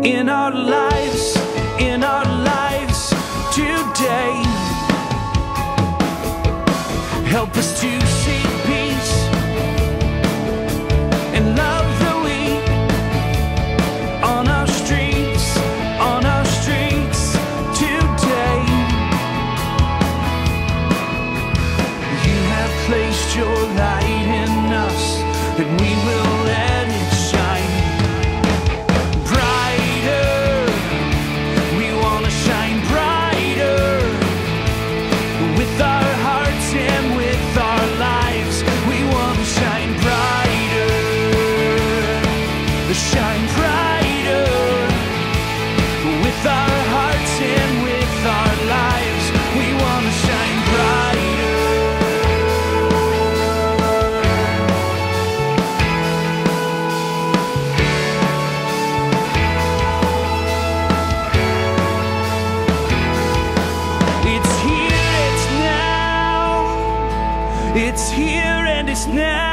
in our lives today. Help us to seek peace and love the weak on our streets today. You have placed your light in us, and we will let it shine brighter. We want to shine brighter with our hearts and with our lives. We want to shine brighter, shine brighter with our hearts and with our lives. We want to shine brighter. It's here, it's now. It's here and it's now.